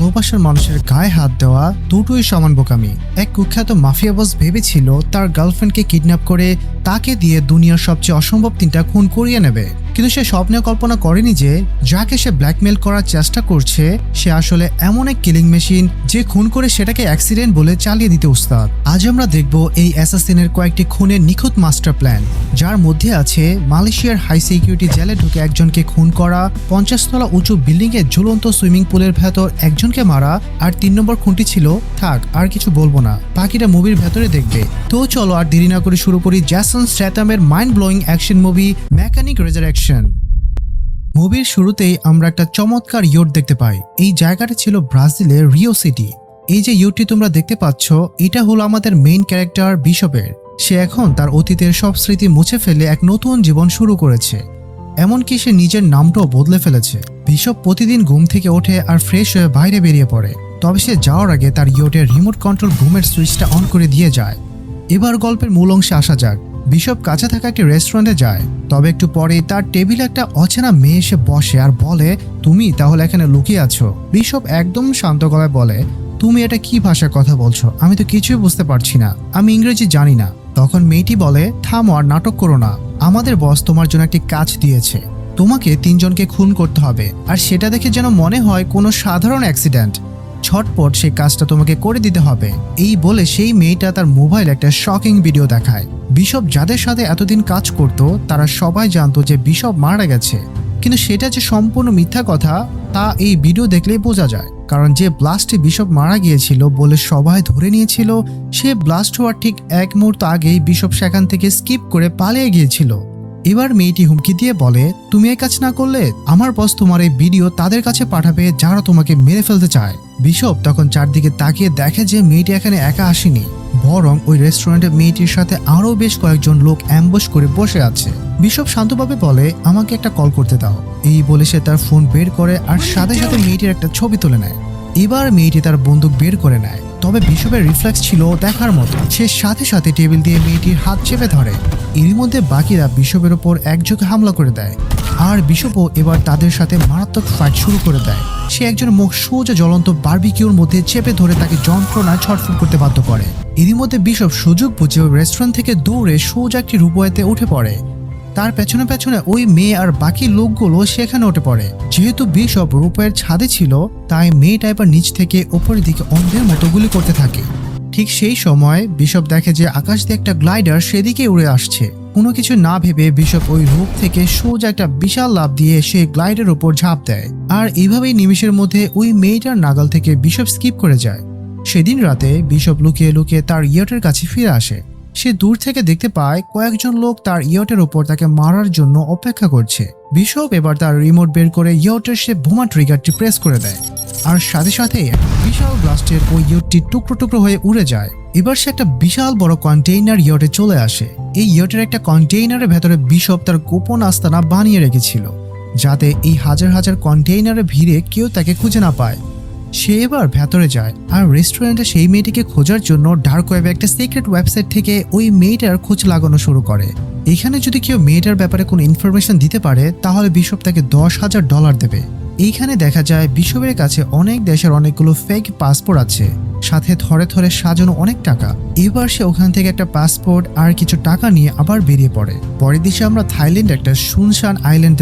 ভালোবাসার মানুষের গায়ে হাত দেওয়া দুটোই সমান বোকামি। এক কুখ্যাত মাফিয়া বস ভেবেছিল তার গার্লফ্রেন্ডকে কিডন্যাপ করে তাকে দিয়ে দুনিয়ার সবচেয়ে অসম্ভব 3টা খুন করিয়ে নেবে, কিন্তু সে স্বপ্নে কল্পনা করেনি যে যাকে সে ব্ল্যাকমেল করার চেষ্টা করছে সে আসলে এমন এক কিলিং মেশিন যে খুন করে সেটাকে অ্যাক্সিডেন্ট বলে চালিয়ে দিতে উস্তাদ। আজ আমরা দেখব এই অ্যাসাসিনের কয়েকটি খুনের নিখুঁত মাস্টার প্ল্যান, যার মধ্যে আছে মালয়েশিয়ার হাই সিকিউরিটি জেলে ঢুকে একজনকে খুন করা, 50 তলা উঁচু বিল্ডিং এ ঝুলন্ত সুইমিং পুলের ভেতর একজনকে মারা, আর 3 নম্বর খুনটি ছিল থাক আর কিছু বলবো না, বাকিটা মুভির ভেতরে দেখবে। তো চলো আর দেরি না করে শুরু করি জ্যাসন স্ট্যাথামের mind blowing action movie mechanic resurrection. মুভির শুরুতেই আমরা একটা চমৎকার ইয়ট দেখতে পাই। এই জায়গাটা ছিল ব্রাজিলের রিও সিটি। এই যে ইয়টটি তোমরা দেখতে পাচ্ছ এটা হলো আমাদের মেইন ক্যারেক্টার বিশপের। সে এখন তার অতীতের সব স্মৃতি মুছে ফেলে এক নতুন জীবন শুরু করেছে, এমনকি সে নিজের নামটাও বদলে ফেলেছে। বিশপ প্রতিদিন ঘুম থেকে ওঠে আর ফ্রেশ হয়ে বাইরে বেরিয়ে পড়ে, তবে সে যাওয়ার আগে তার ইয়টের রিমোট কন্ট্রোল রুমের সুইচটা অন করে দিয়ে যায়। এবার গল্পের মূল অংশে আসা যাক। বিশপ কাছে থাকা একটি রেস্টুরেন্টে যায়, তবে একটু পরেই তার টেবিলে একটা অচেনা মেয়ে এসে বসে আর বলে, তুমি তাহলে এখানে লুকিয়ে আছো। বিশপ একদম শান্ত গলায় বলে, তুমি এটা কি ভাষায় কথা বলছো? আমি তো কিছুই বুঝতে পারছি না, আমি ইংরেজি জানি না। তখন মেয়েটি বলে, থামো আর নাটক করো না, আমাদের বস তোমার জন্য একটি কাজ দিয়েছে, তোমাকে 3 জনকে খুন করতে হবে, আর সেটা দেখে যেন মনে হয় কোনো সাধারণ অ্যাক্সিডেন্ট। ঝটপট সেই কাজটা তোমাকে করে দিতে হবে। এই বলে সেই মেয়েটা তার মোবাইল একটা শকিং ভিডিও দেখায়। বিশপ যাদের সাথে এতদিন কাজ করত তারা সবাই জানতো যে বিশপ মারা গেছে, কিন্তু সেটা যে সম্পূর্ণ মিথ্যা কথা তা এই ভিডিও দেখলেই বোঝা যায়। কারণ যে ব্লাস্টে বিশপ মারা গিয়েছিল বলে সবাই ধরে নিয়েছিল, সে ব্লাস্ট হওয়ার ঠিক 1 মুহূর্ত আগেই বিশপ সেখান থেকে স্কিপ করে পালিয়ে গিয়েছিল। এবার মেয়েটি হুমকি দিয়ে বলে, তুমি এই কাজ না করলে আমার বস তোমার এই ভিডিও তাদের কাছে পাঠাবে যারা তোমাকে মেরে ফেলতে চায়। বিশপ তখন চারদিকে তাকিয়ে দেখে যে মেয়েটি এখানে একা আসেনি, বরং ওই রেস্টুরেন্টে মেয়েটির সাথে আরও বেশ কয়েকজন লোক অ্যাম্বুশ করে বসে আছে। বিশপ শান্তভাবে বলে, আমাকে একটা কল করতে দাও। এই বলে সে তার ফোন বের করে আর সাথে সাথে মেয়েটির একটা ছবি তুলে নেয়। এবার মেয়েটি তার বন্দুক বের করে নেয়, তবে বিশপের রিফ্লেক্স ছিল দেখার মতো। সে সাথে সাথে টেবিল দিয়ে মেয়েটির হাত চেপে ধরে। এরই মধ্যে বাকিরা বিশপের ওপর একযোগে হামলা করে দেয়, আর বিশপও এবার তাদের সাথে মারাত্মক ফাইট শুরু করে দেয়। সে একজন মুখ সোজা জ্বলন্ত বারবিকিউর মধ্যে চেপে ধরে তাকে যন্ত্রণায় ছটফট করতে বাধ্য করে। এরই মধ্যে বিশপ সুযোগ বুঝে ওই রেস্টুরেন্ট থেকে দৌড়ে সোজা একটি রূপওয়েতে উঠে পড়ে। তার পেছনে পেছনে ওই মেয়ে আর বাকি লোকগুলো সেখানে উঠে পড়ে। যেহেতু বিশপ রূপের ছাদে ছিল তাই মেয়েটা এবার নিচ থেকে ওপরের দিকে অন্ধের মতো গুলি করতে থাকে। ঠিক সেই সময় বিশপ দেখে যে আকাশ দিয়ে একটা গ্লাইডার সেদিকে উড়ে আসছে। কোনো কিছু না ভেবে বিশপ ওই রূপ থেকে সোজা একটা বিশাল লাফ দিয়ে সে গ্লাইডের ওপর ঝাঁপ দেয়, আর এইভাবেই নিমিষের মধ্যে ওই মেয়েটার নাগাল থেকে বিশপ স্কিপ করে যায়। সেদিন রাতে বিশপ লুকিয়ে লুকিয়ে তার ইয়টের কাছে ফিরে আসে। সে দূর থেকে দেখতে পায় কয়েকজন লোক তার ইয়টের ওপর তাকে মারার জন্য অপেক্ষা করছে। বিশপ এবার তার রিমোট বের করে ইয়টের সে বোমা ট্রিগারটি প্রেস করে দেয়, আর সাথে সাথে বিশাল ব্লাস্টের ওই ইয়টটি টুকরো টুকরো হয়ে উড়ে যায়। এবার সে একটা বিশাল বড় কন্টেইনার ইয়টে চলে আসে। এই ইয়টের একটা কন্টেইনারের ভেতরে বিশপ তার গোপন আস্তানা বানিয়ে রেখেছিল, যাতে এই হাজার হাজার কন্টেইনারের ভিড়ে কেউ তাকে খুঁজে না পায়। সে এবার ভেতরে যায় আর রেস্টুরেন্টে সেই মেয়েটিকে খোঁজার জন্য ডার্ক ওয়েবে একটা সিক্রেট ওয়েবসাইট থেকে ওই মেয়েটার খোঁজ লাগানো শুরু করে। এখানে যদি কেউ মেয়েটার ব্যাপারে কোনো ইনফরমেশন দিতে পারে তাহলে বিশপ তাকে $10,000 দেবে। এইখানে দেখা যায় বিশপের কাছে অনেক দেশের অনেকগুলো ফেক পাসপোর্ট আছে, সাথে থরে থরে সাজানো অনেক টাকা। এবার সে ওখান থেকে একটা পাসপোর্ট আর কিছু টাকা নিয়ে আবার বেরিয়ে পড়ে। পরের দিকে আমরা থাইল্যান্ড একটা শুনশান আইল্যান্ড